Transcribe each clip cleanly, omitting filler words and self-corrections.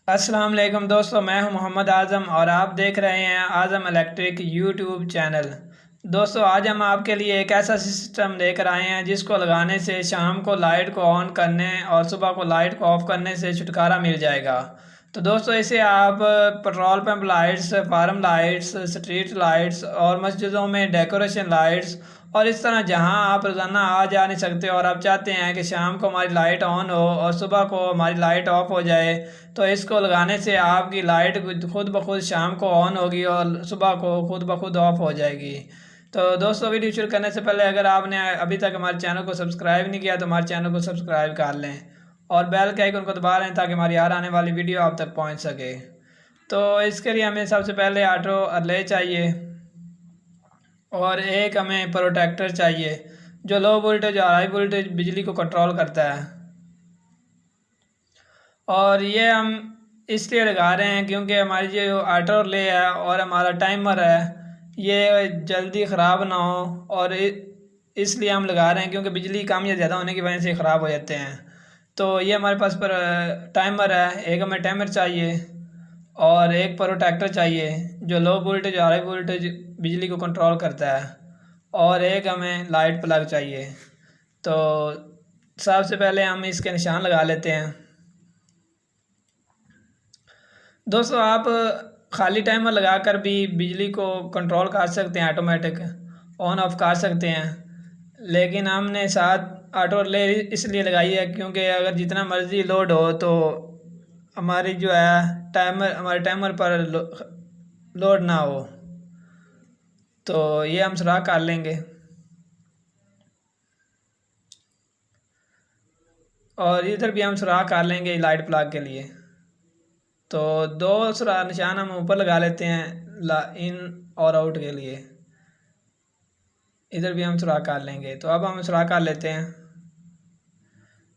अस्सलाम वालेकुम दोस्तों, मैं हूं मोहम्मद आज़म और आप देख रहे हैं आज़म इलेक्ट्रिक यूट्यूब चैनल। दोस्तों, आज हम आपके लिए एक ऐसा सिस्टम लेकर आए हैं जिसको लगाने से शाम को लाइट को ऑन करने और सुबह को लाइट को ऑफ़ करने से छुटकारा मिल जाएगा। तो दोस्तों, इसे आप petrol pump lights, farm lights, street lights और मस्जिदों में डेकोरेशन लाइट्स और इस तरह जहां आप रोज़ाना आ जा नहीं सकते और आप चाहते हैं कि शाम को हमारी लाइट ऑन हो और सुबह को हमारी लाइट ऑफ हो जाए, तो इसको लगाने से आपकी लाइट खुद ब खुद शाम को ऑन होगी और सुबह को खुद ब खुद ऑफ हो जाएगी। तो दोस्तों, वीडियो शुरू करने से पहले अगर आपने अभी तक हमारे चैनल को सब्सक्राइब नहीं किया तो हमारे चैनल को सब्सक्राइब कर लें और बेल के आइकन को दबा लें ताकि हमारी हर आने वाली वीडियो आप तक पहुंच सके। तो इसके लिए हमें सबसे पहले ऑटो रिले चाहिए और एक हमें प्रोटेक्टर चाहिए जो लो वोल्टेज और हाई वोल्टेज बिजली को कंट्रोल करता है। और ये हम इसलिए लगा रहे हैं क्योंकि हमारी जो ऑटो रिले है और हमारा टाइमर है ये जल्दी ख़राब ना हो, और इसलिए हम लगा रहे हैं क्योंकि बिजली कम या ज़्यादा होने की वजह से ख़राब हो जाते हैं। तो ये हमारे पास पर टाइमर है, एक हमें टाइमर चाहिए और एक प्रोटेक्टर चाहिए जो लो वोल्टेज और हाई वोल्टेज बिजली को कंट्रोल करता है, और एक हमें लाइट प्लग चाहिए। तो सबसे पहले हम इसके निशान लगा लेते हैं। दोस्तों, आप खाली टाइमर लगाकर भी बिजली को कंट्रोल कर सकते हैं, ऑटोमेटिक ऑन ऑफ कर सकते हैं, लेकिन हमने साथ ऑटो रिले इसलिए लगाई है क्योंकि अगर जितना मर्ज़ी लोड हो तो हमारी जो है हमारे टाइमर पर लोड ना हो। तो ये हम सुराख कर लेंगे और इधर भी हम सुराख कर लेंगे लाइट प्लग के लिए। तो दो सुराख निशान हम ऊपर लगा लेते हैं इन और आउट के लिए। इधर भी हम सुराख कर लेंगे। तो अब हम सुराख कर लेते हैं।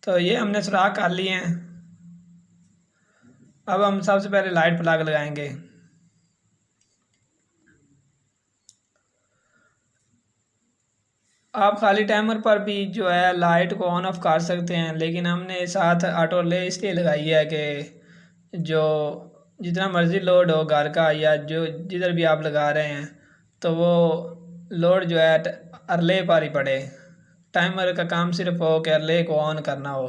तो ये हमने सुराख कर लिए हैं। अब हम सबसे पहले लाइट प्लग लगाएंगे। आप खाली टाइमर पर भी जो है लाइट को ऑन ऑफ कर सकते हैं, लेकिन हमने साथ ऑटो रिले इसलिए लगाई है कि जो जितना मर्ज़ी लोड हो घर का या जो जिधर भी आप लगा रहे हैं तो वो लोड जो है रिले पर ही पड़े। टाइमर का काम सिर्फ हो कि रिले को ऑन करना हो।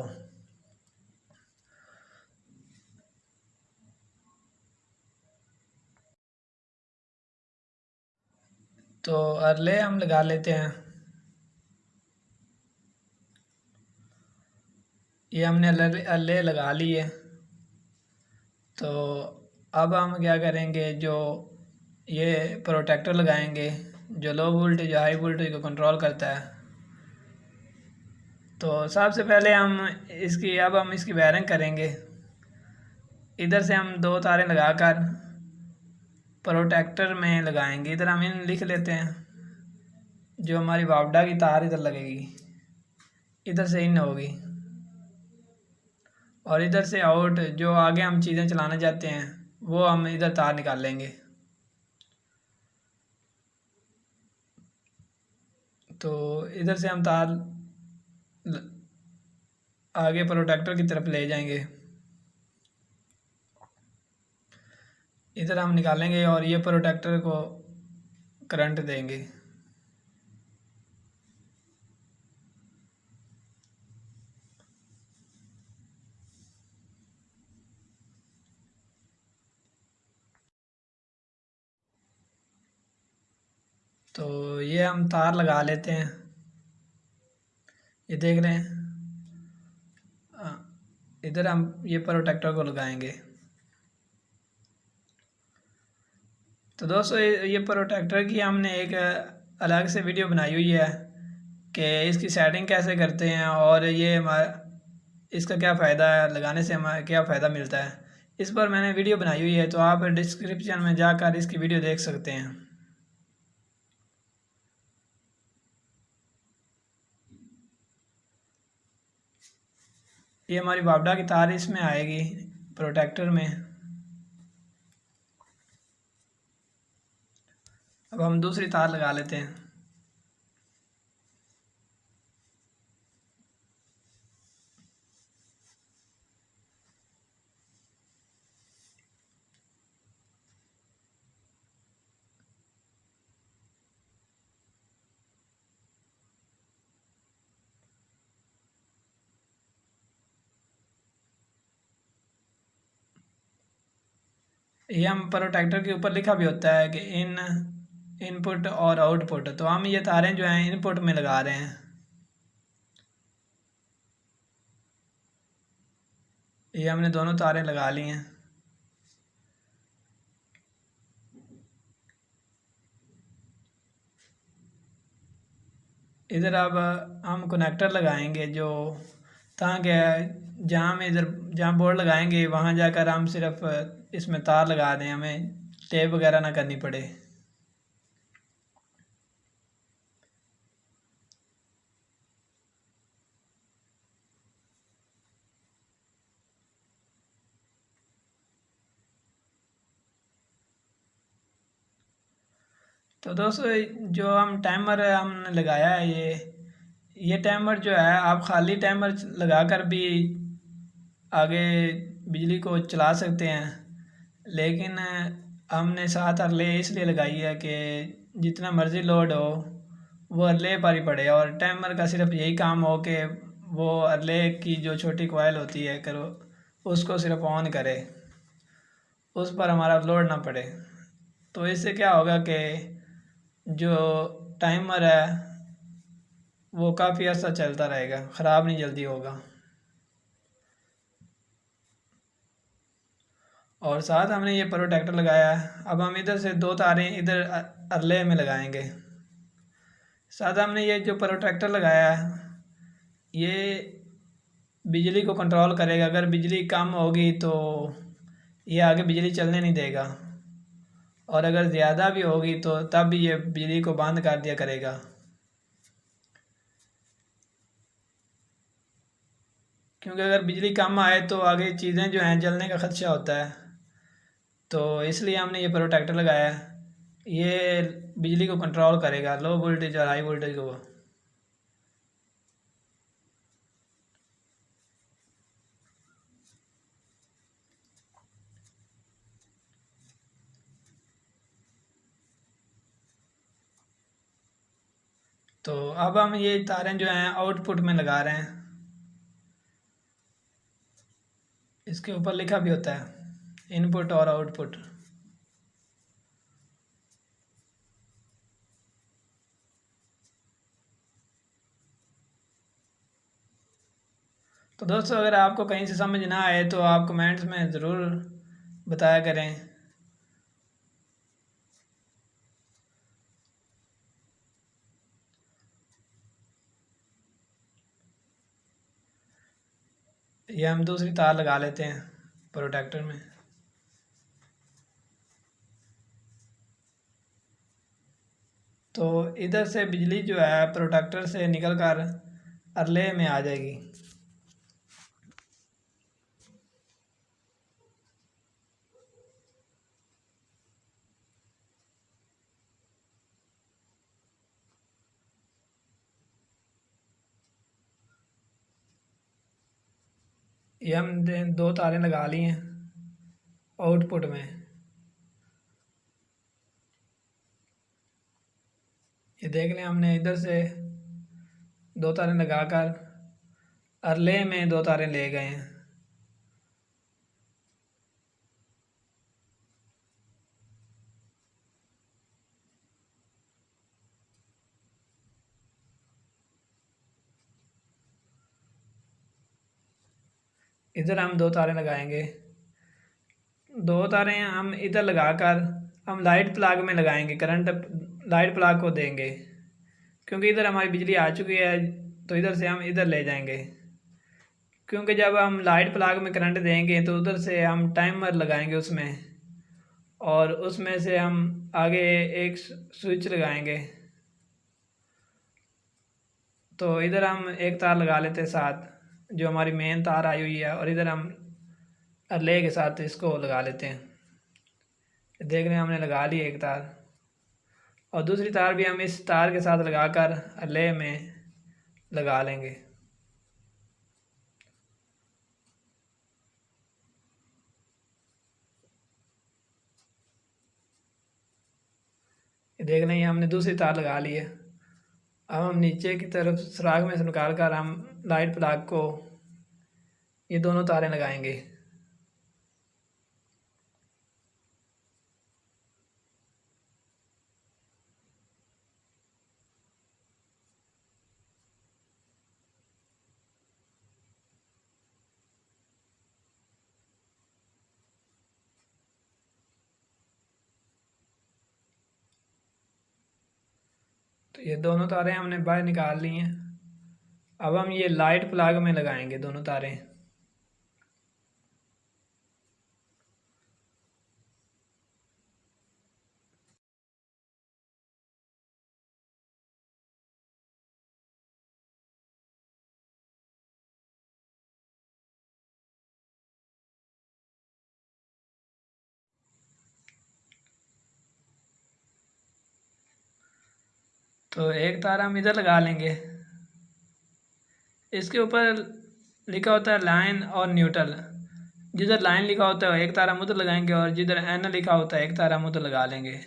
तो रिले हम लगा लेते हैं। ये हमने रिले लगा ली है। तो अब हम क्या करेंगे, जो ये प्रोटेक्टर लगाएंगे जो लो वोल्टेज हाई वोल्टेज को कंट्रोल करता है। तो सबसे पहले हम इसकी वायरिंग करेंगे। इधर से हम दो तारें लगाकर प्रोटेक्टर में लगाएंगे। इधर हम इन लिख लेते हैं। जो हमारी वापडा की तार इधर लगेगी, इधर से इन होगी और इधर से आउट। जो आगे हम चीज़ें चलाना चाहते हैं वो हम इधर तार निकाल लेंगे। तो इधर से हम तार आगे प्रोटेक्टर की तरफ ले जाएंगे। इधर हम निकालेंगे और ये प्रोटेक्टर को करंट देंगे। तो ये हम तार लगा लेते हैं। ये देख रहे हैं, इधर हम ये प्रोटेक्टर को लगाएंगे। तो दोस्तों, ये प्रोटेक्टर की हमने एक अलग से वीडियो बनाई हुई है कि इसकी सेटिंग कैसे करते हैं और ये इसका क्या फ़ायदा है, लगाने से हमें क्या फ़ायदा मिलता है। इस पर मैंने वीडियो बनाई हुई है, तो आप डिस्क्रिप्शन में जाकर इसकी वीडियो देख सकते हैं। ये हमारी वापडा की तार इसमें आएगी प्रोटेक्टर में। अब हम दूसरी तार लगा लेते हैं। ये हम प्रोटेक्टर के ऊपर लिखा भी होता है कि इन इनपुट और आउटपुट, तो हम ये तारें जो हैं इनपुट में लगा रहे हैं। ये हमने दोनों तारें लगा ली हैं। इधर अब हम कनेक्टर लगाएंगे जो ताकि जहाँ हम इधर जहाँ बोर्ड लगाएंगे वहाँ जाकर हम सिर्फ इसमें तार लगा दें, हमें टेप वगैरह ना करनी पड़े। तो दोस्तों जो हम टाइमर हमने लगाया है ये टाइमर जो है आप खाली टाइमर लगा कर भी आगे बिजली को चला सकते हैं, लेकिन हमने साथ रिले इसलिए लगाई है कि जितना मर्ज़ी लोड हो वो रिले पर ही पड़े और टाइमर का सिर्फ यही काम हो कि वो रिले की जो छोटी कॉइल होती है करो उसको सिर्फ ऑन करे, उस पर हमारा लोड ना पड़े। तो इससे क्या होगा कि जो टाइमर है वो काफ़ी अर्सा चलता रहेगा, ख़राब नहीं जल्दी होगा। और साथ हमने ये प्रोटेक्टर लगाया है। अब हम इधर से दो तारें इधर अरले में लगाएंगे। साथ हमने ये जो प्रोटेक्टर लगाया है ये बिजली को कंट्रोल करेगा। अगर बिजली कम होगी तो ये आगे बिजली चलने नहीं देगा, और अगर ज़्यादा भी होगी तो तब भी ये बिजली को बंद कर दिया करेगा। क्योंकि अगर बिजली कम आए तो आगे चीज़ें जो हैं जलने का ख़दशा होता है, तो इसलिए हमने ये प्रोटेक्टर लगाया है। ये बिजली को कंट्रोल करेगा, लो वोल्टेज और हाई वोल्टेज को। तो अब हम ये तारें जो हैं आउटपुट में लगा रहे हैं। इसके ऊपर लिखा भी होता है इनपुट और आउटपुट। तो दोस्तों अगर आपको कहीं से समझ ना आए तो आप कमेंट्स में ज़रूर बताया करें। ये हम दूसरी तार लगा लेते हैं प्रोटेक्टर में। तो इधर से बिजली जो है प्रोटेक्टर से निकल कर अरले में आ जाएगी। ये हम दो तारें लगा ली हैं आउटपुट में। ये देख लें हमने इधर से दो तारें लगाकर अरले में दो तारें ले गए हैं। इधर हम दो तारें लगाएंगे। दो तारें हम इधर लगाकर हम लाइट प्लग में लगाएंगे, करंट लाइट प्लग को देंगे। क्योंकि इधर हमारी बिजली आ चुकी है तो इधर से हम इधर ले जाएंगे। क्योंकि जब हम लाइट प्लग में करंट देंगे तो उधर से हम टाइमर लगाएंगे उसमें, और उसमें से हम आगे एक स्विच लगाएंगे। तो इधर हम एक तार लगा लेते हैं साथ, जो हमारी मेन तार आई हुई है, और इधर हम रिले के साथ इसको लगा लेते हैं। देख रहे हैं हमने लगा ली एक तार, और दूसरी तार भी हम इस तार के साथ लगाकर रिले में लगा लेंगे। देख रहे हैं हमने दूसरी तार लगा ली है। अब हम नीचे की तरफ सुराख में से निकाल कर हम लाइट प्लग को ये दोनों तारें लगाएंगे। तो ये दोनों तारें हमने बाहर निकाल ली हैं। अब हम ये लाइट प्लग में लगाएंगे दोनों तारें। तो एक तार हम इधर लगा लेंगे। इसके ऊपर लिखा होता है लाइन और न्यूट्रल। जिधर लाइन लिखा होता है एक तार हम उधर लगाएंगे और जिधर एन लिखा होता है एक तार हम उधर लगा लेंगे।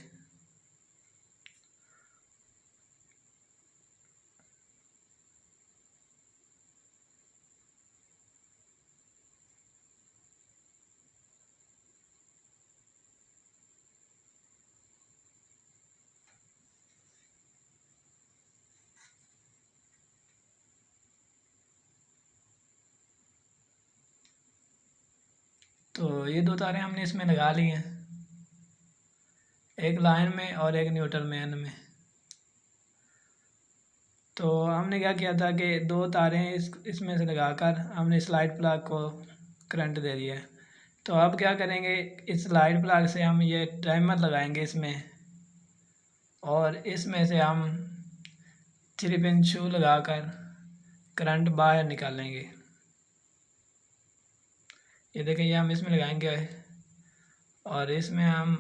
तो ये दो तारें हमने इसमें लगा ली हैं, एक लाइन में और एक न्यूट्रल में एन में। तो हमने क्या किया था कि दो तारें इसमें से लगाकर हमने स्लाइड प्लग को करंट दे दिया है। तो अब क्या करेंगे, इस स्लाइड प्लग से हम ये टाइमर लगाएंगे इसमें और इसमें से हम 3 पिन शू लगाकर करंट बाहर निकालेंगे। ये देखिए, ये हम इसमें लगाएंगे और इसमें हम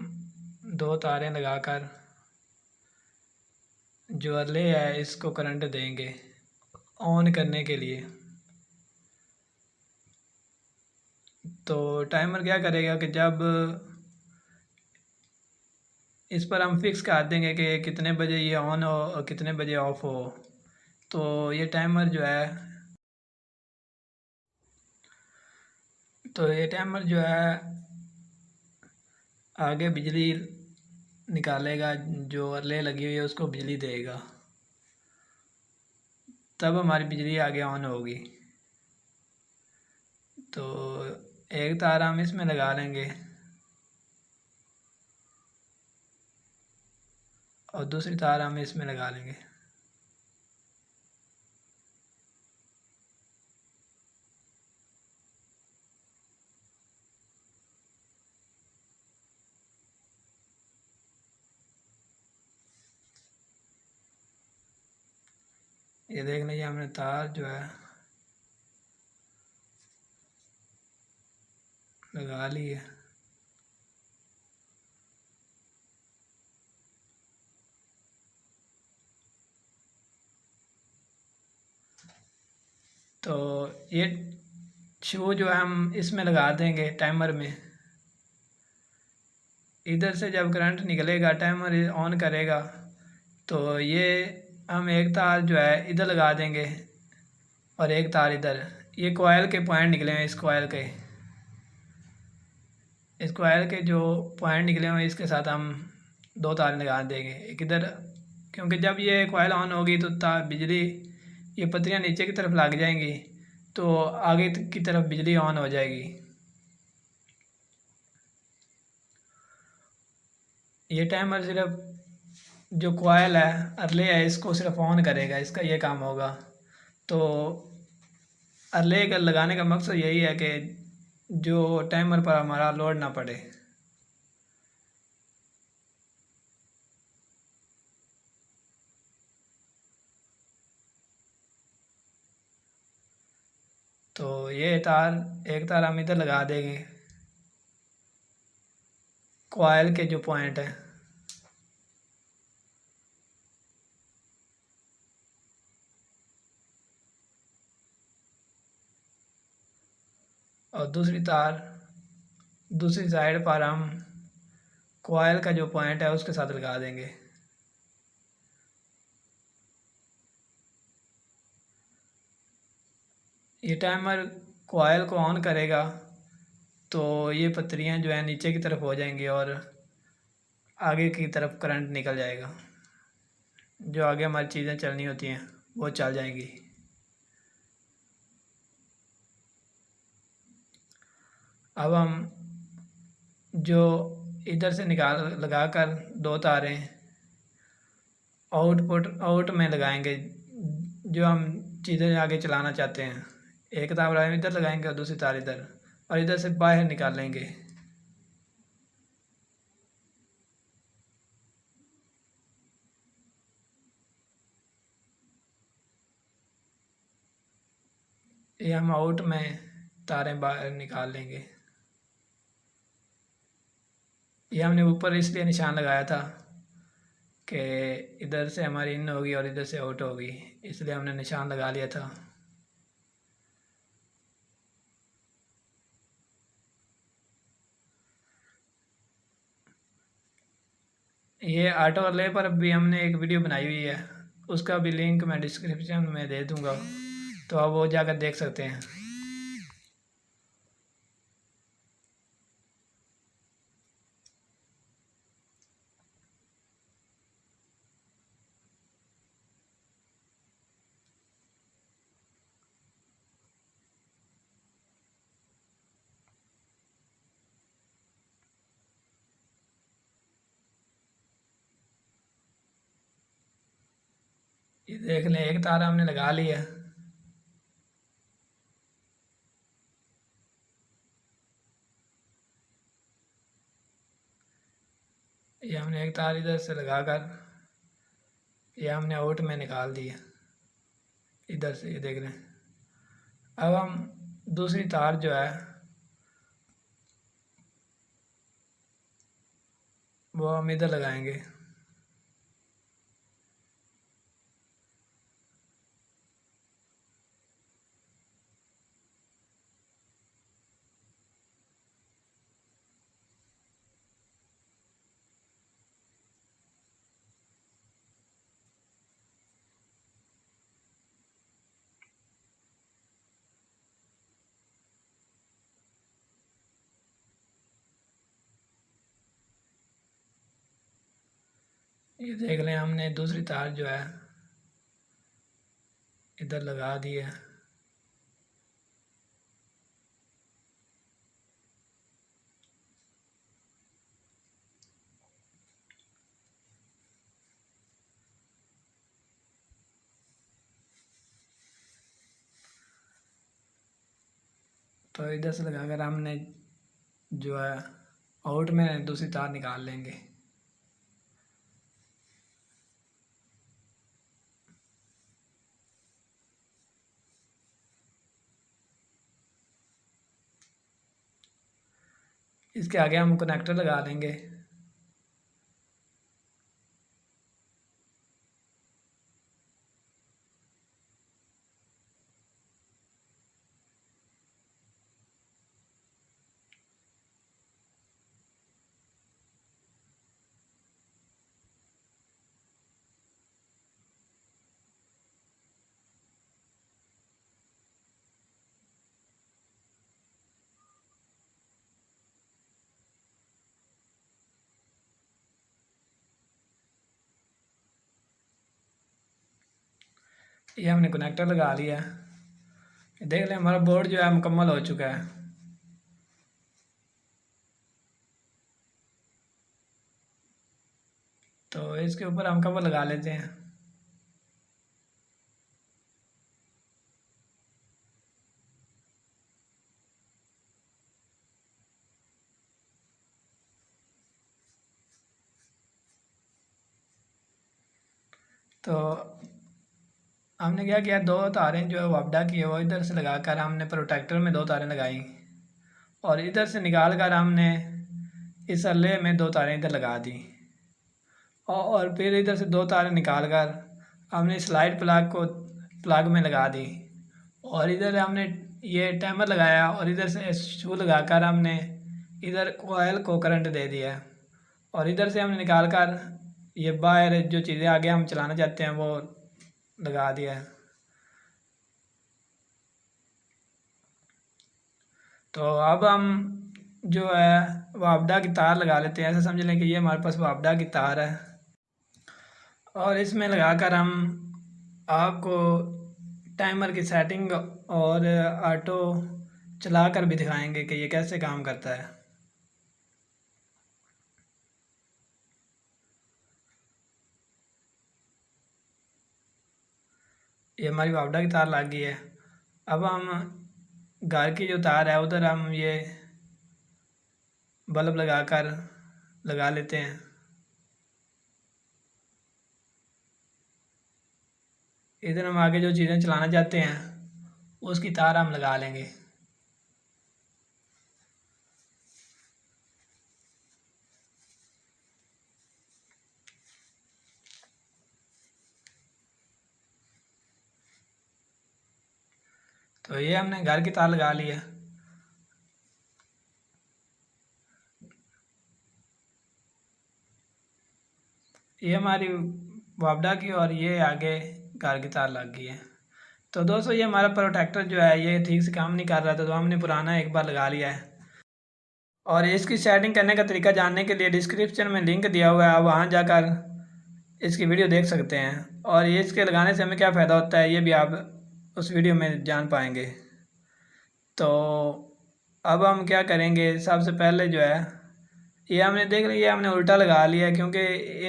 दो तारें लगाकर जो रिले है इसको करंट देंगे ऑन करने के लिए। तो टाइमर क्या करेगा कि जब इस पर हम फिक्स कर देंगे कि कितने बजे ये ऑन हो और कितने बजे ऑफ हो, तो ये टाइमर जो है आगे बिजली निकालेगा, जो रिले लगी हुई है उसको बिजली देगा, तब हमारी बिजली आगे ऑन होगी। तो एक तार हम इसमें लगा लेंगे और दूसरी तार हम इसमें लगा लेंगे। ये देख लीजिए, हमने तार जो है लगा ली है। तो ये शू जो है हम इसमें लगा देंगे टाइमर में। इधर से जब करंट निकलेगा टाइमर ऑन करेगा, तो ये हम एक तार जो है इधर लगा देंगे और एक तार इधर। ये कोयल के पॉइंट निकले हैं, इस कोयल के जो पॉइंट निकले हुए हैं इसके साथ हम दो तार लगा देंगे एक इधर, क्योंकि जब ये कोयल ऑन होगी तो तार बिजली, ये पत्तियाँ नीचे की तरफ लग जाएंगी तो आगे की तरफ बिजली ऑन हो जाएगी। ये टाइमर सिर्फ जो कोयल है रिले है इसको सिर्फ ऑन करेगा, इसका ये काम होगा। तो रिले का लगाने का मकसद यही है कि जो टाइमर पर हमारा लोड ना पड़े। तो ये तार, एक तार हम इधर लगा देंगे कोयल के जो पॉइंट है, और दूसरी तार दूसरी साइड पर हम कोयल का जो पॉइंट है उसके साथ लगा देंगे। ये टाइमर कोयल को ऑन करेगा तो ये पत्तियाँ जो है नीचे की तरफ हो जाएंगी और आगे की तरफ करंट निकल जाएगा, जो आगे हमारी चीज़ें चलनी होती हैं वो चल जाएंगी। अब हम जो इधर से निकाल लगाकर दो तारें आउट में लगाएंगे जो हम चीज़ें आगे चलाना चाहते हैं। एक तार इधर लगाएंगे और दूसरी तार इधर, और इधर से बाहर निकालेंगे। ये हम आउट में तारें बाहर निकाल लेंगे। ये हमने ऊपर इसलिए निशान लगाया था कि इधर से हमारी इन होगी और इधर से आउट होगी, इसलिए हमने निशान लगा लिया था। ये ऑटो ले पर भी हमने एक वीडियो बनाई हुई है, उसका भी लिंक मैं डिस्क्रिप्शन में दे दूंगा, तो आप वो जाकर देख सकते हैं। ये देख लें, एक तार हमने लगा लिया। ये हमने एक तार इधर से लगाकर ये हमने आउट में निकाल दिया इधर से, ये देख रहे हैं। अब हम दूसरी तार जो है वो हम इधर लगाएंगे। ये देख लें, हमने दूसरी तार जो है इधर लगा दी है। तो इधर से लगाकर हमने जो है आउट में दूसरी तार निकाल लेंगे। इसके आगे हम कनेक्टर लगा देंगे। ये हमने कनेक्टर लगा लिया है। देख लें, हमारा बोर्ड जो है मुकम्मल हो चुका है। तो इसके ऊपर हम कवर लगा लेते हैं। तो हमने क्या किया, दो तारें जो है वापडा की है वो इधर से लगाकर हमने प्रोटेक्टर में दो तारें लगाई, और इधर से निकाल कर हमने इस अल्ले में दो तारें इधर लगा दी, और फिर इधर से दो तारें निकाल कर हमने स्लाइड प्लग को प्लग में लगा दी, और इधर हमने ये टाइमर लगाया, और इधर से शू लगाकर हमने इधर कोयल को करंट दे दिया, और इधर से हमने निकाल कर ये बाहर जो चीज़ें आगे हम चलाना चाहते हैं वो लगा दिया है। तो अब हम जो है वापडा की तार लगा लेते हैं। ऐसा समझ लें कि ये हमारे पास वापडा की तार है, और इसमें लगाकर हम आपको टाइमर की सेटिंग और ऑटो चला कर भी दिखाएंगे कि ये कैसे काम करता है। ये हमारी वापडा की तार लग गई है। अब हम घर की जो तार है उधर हम ये बल्ब लगा लेते हैं। इधर हम आगे जो चीज़ें चलाना चाहते हैं उसकी तार हम लगा लेंगे। तो ये हमने घर की तार लगा ली है। ये हमारी वापडा की और ये आगे घर की तार लग गई है। तो दोस्तों ये हमारा प्रोटेक्टर जो है ये ठीक से काम नहीं कर रहा था, तो हमने पुराना एक बार लगा लिया है। और इसकी सेटिंग करने का तरीका जानने के लिए डिस्क्रिप्शन में लिंक दिया हुआ है, आप वहाँ जाकर इसकी वीडियो देख सकते हैं। और ये इसके लगाने से हमें क्या फ़ायदा होता है ये भी आप उस वीडियो में जान पाएंगे। तो अब हम क्या करेंगे, सबसे पहले जो है ये हमने देख लिया, हमने उल्टा लगा लिया क्योंकि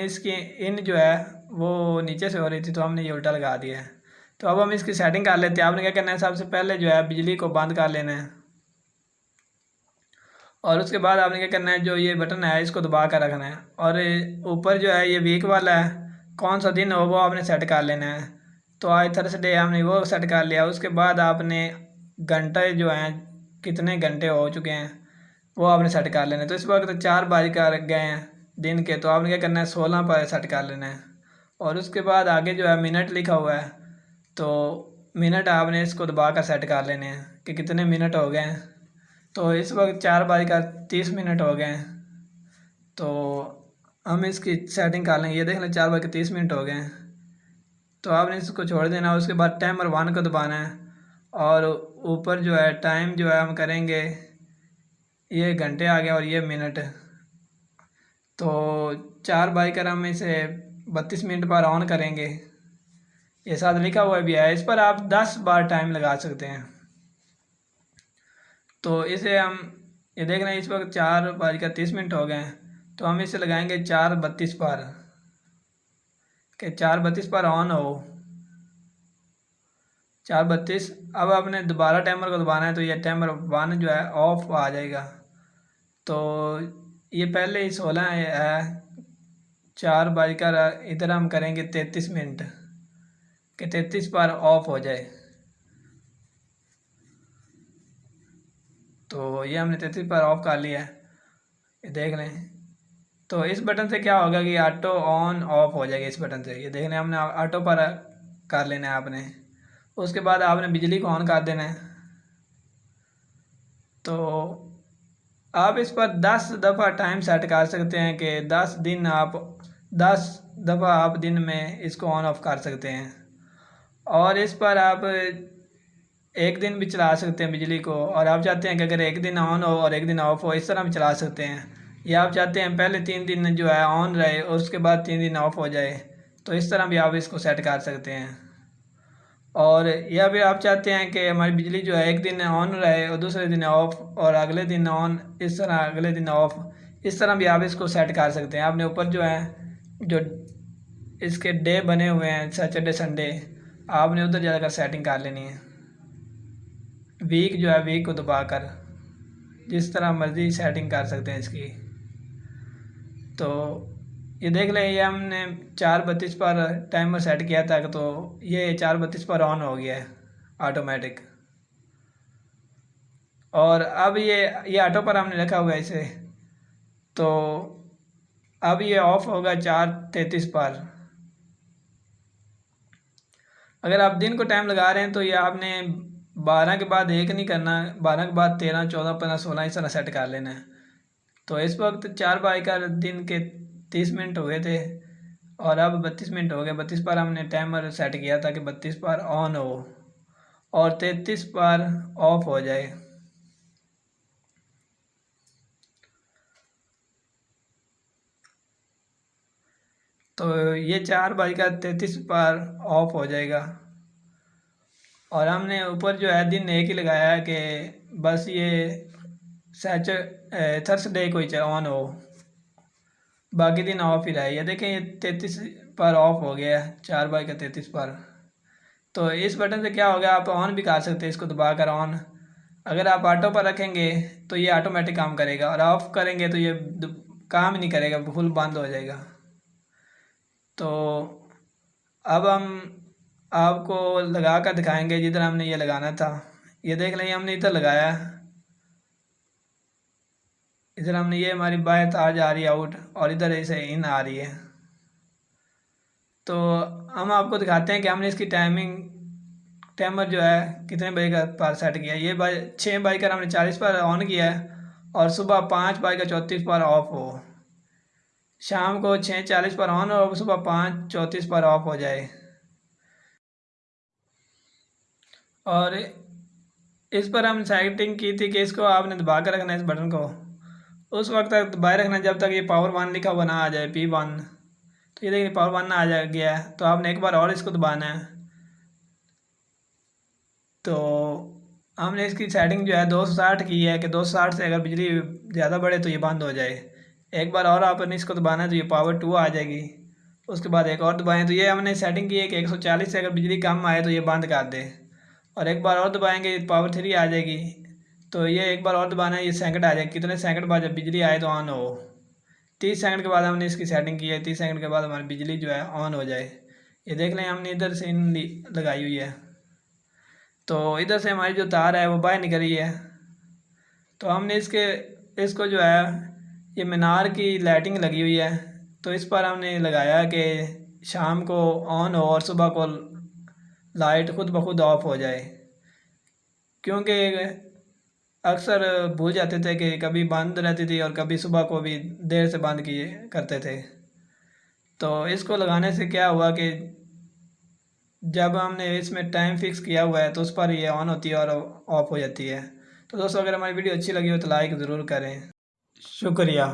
इसकी इन जो है वो नीचे से हो रही थी, तो हमने ये उल्टा लगा दिया है। तो अब हम इसकी सेटिंग कर लेते हैं। आपने क्या करना है, सबसे पहले जो है बिजली को बंद कर लेना है और उसके बाद आपने क्या करना है, जो ये बटन है इसको दबा कर रखना है और ऊपर जो है ये वीक वाला है, कौन सा दिन हो वो आपने सेट कर लेना है। तो आज थर्सडे हमने वो सेट कर लिया। उसके बाद आपने घंटे जो हैं कितने घंटे हो चुके हैं वो आपने सेट कर लेना है। तो इस वक्त 4 बज गए हैं दिन के, तो आपने क्या करना है 16 पर सेट कर लेना है। और उसके बाद आगे जो है मिनट लिखा हुआ है, तो मिनट आपने इसको दबा कर सेट कर लेने हैं कि कितने मिनट हो गए हैं। तो इस वक्त 4 बज कर 30 मिनट हो गए हैं, तो हम इसकी सेटिंग कर लेंगे। ये देख लें 4 बज के 30 मिनट हो गए हैं, तो आपने इसको छोड़ देना। उसके बाद टाइमर 1 को दबाना है और ऊपर जो है टाइम जो है हम करेंगे, ये घंटे आ गया और ये मिनट। तो 4 बज कर हम इसे 32 मिनट पर ऑन करेंगे। ये साथ लिखा हुआ भी है, इस पर आप 10 बार टाइम लगा सकते हैं। तो इसे हम ये देख रहे हैं इस वक्त 4 बज कर 30 मिनट हो गए हैं, तो हम इसे लगाएंगे 4:32 पर, कि 4:32 पर ऑन हो। 4:32। अब आपने दोबारा टाइमर को दबाना है, तो ये टाइमर 1 जो है ऑफ आ जाएगा। तो ये पहले ही 16 है, 4 बज कर इधर हम करेंगे 33 मिनट, कि 33 पर ऑफ हो जाए। तो ये हमने 33 पर ऑफ कर लिया है, ये देख लें। तो इस बटन से क्या होगा कि ऑटो ऑन ऑफ हो जाएगा इस बटन से। ये देख लें हमने ऑटो पर कर लेना है आपने। उसके बाद आपने बिजली को ऑन कर देना है। तो आप इस पर 10 दफ़ा टाइम सेट कर सकते हैं कि 10 दफ़ा आप दिन में इसको ऑन ऑफ कर सकते हैं। और इस पर आप एक दिन भी चला सकते हैं बिजली को, और आप चाहते हैं कि अगर एक दिन ऑन हो और एक दिन ऑफ हो, इस तरह भी चला सकते हैं। या आप चाहते हैं पहले 3 दिन जो है ऑन रहे और उसके बाद 3 दिन ऑफ हो जाए, तो इस तरह भी आप इसको सेट कर सकते हैं। और या भी आप चाहते हैं कि हमारी बिजली जो है एक दिन ऑन रहे और दूसरे दिन ऑफ और अगले दिन ऑन, इस तरह अगले दिन ऑफ, इस तरह भी आप इसको सेट कर सकते हैं। आपने ऊपर जो है जो इसके डे बने हुए हैं सैटरडे संडे, आपने उधर जाकर सेटिंग कर लेनी है। वीक जो है वीक को दबाकर जिस तरह मर्ज़ी सेटिंग कर सकते हैं इसकी। तो ये देख लें, ये हमने 4:32 पर टाइमर सेट किया था, तो ये 4:32 पर ऑन हो गया है ऑटोमेटिक। और अब ये ऑटो पर हमने रखा हुआ है इसे, तो अब ये ऑफ होगा 4:33 पर। अगर आप दिन को टाइम लगा रहे हैं तो ये आपने 12 के बाद 1 नहीं करना, 12 के बाद 13, 14, 15, 16 इस तरह सेट कर लेना है। तो इस वक्त 4 बज कर दिन के 30 मिनट हुए थे और अब 32 मिनट हो गए। 32 पर हमने टाइमर सेट किया था कि 32 पर ऑन हो और 33 पर ऑफ हो जाए। तो ये 4 बज कर 33 पर ऑफ हो जाएगा। और हमने ऊपर जो है दिन एक ही लगाया है कि बस ये थर्सडे को ही ऑन हो, बाकी दिन ऑफ ही रहा है। ये देखें ये 33 पर ऑफ हो गया है 4 बज कर 33 पर। तो इस बटन से क्या होगा, आप ऑन भी कर सकते हैं इसको दबा कर ऑन। अगर आप ऑटो पर रखेंगे तो ये ऑटोमेटिक काम करेगा, और ऑफ करेंगे तो ये काम ही नहीं करेगा, फुल बंद हो जाएगा। तो अब हम आपको लगा कर दिखाएंगे जिधर हमने ये लगाना था। ये देख लें, हमने इधर लगाया, इधर हमने ये हमारी बाहर तार जा रही है आउट, और इधर इसे इन आ रही है। तो हम आपको दिखाते हैं कि हमने इसकी टाइमर जो है कितने बजे का पर सेट किया। ये 6 बजकर हमने 40 पर ऑन किया है, और सुबह 5 बजकर 34 पर ऑफ हो। शाम को 6:40 पर ऑन और सुबह 5:34 पर ऑफ हो जाए। और इस पर हम सेटिंग की थी कि इसको आपने दबा कर रखना है, इस बटन को उस वक्त तक दबाए रखना जब तक ये पावर 1 लिखा हुआ ना आ जाए, P1। तो ये देखिए पावर 1 आ गया है, तो आपने एक बार और इसको दबाना है। तो हमने इसकी सेटिंग जो है 260 की है कि 260 से अगर बिजली ज़्यादा बढ़े तो ये बंद हो जाए। एक बार और आपने इसको दबाना है तो ये पावर 2 आ जाएगी। उसके बाद एक और दबाएं तो ये हमने सेटिंग की है कि 140 से अगर बिजली कम आए तो ये बंद कर दे, और एक बार और दबाएंगे पावर 3 आ जाएगी। तो ये एक बार और दबाना है, ये सेकंड आ जाएगा, कितने सेकंड बाद जब बिजली आए तो ऑन हो। 30 सेकंड के बाद हमने इसकी सेटिंग की है, 30 सेकंड के बाद हमारी बिजली जो है ऑन हो जाए। ये देख लें, हमने इधर से इन लगाई हुई है, तो इधर से हमारी जो तार है वो बाहर निकल रही है। तो हमने इसको जो है, ये मीनार की लाइटिंग लगी हुई है, तो इस पर हमने लगाया कि शाम को ऑन हो और सुबह को लाइट खुद ब खुद ऑफ हो जाए। क्योंकि अक्सर भूल जाते थे कि कभी बंद रहती थी और कभी सुबह को भी देर से बंद किए करते थे। तो इसको लगाने से क्या हुआ कि जब हमने इसमें टाइम फिक्स किया हुआ है तो उस पर ये ऑन होती है और ऑफ हो जाती है। तो दोस्तों, अगर हमारी वीडियो अच्छी लगी हो तो लाइक ज़रूर करें। शुक्रिया।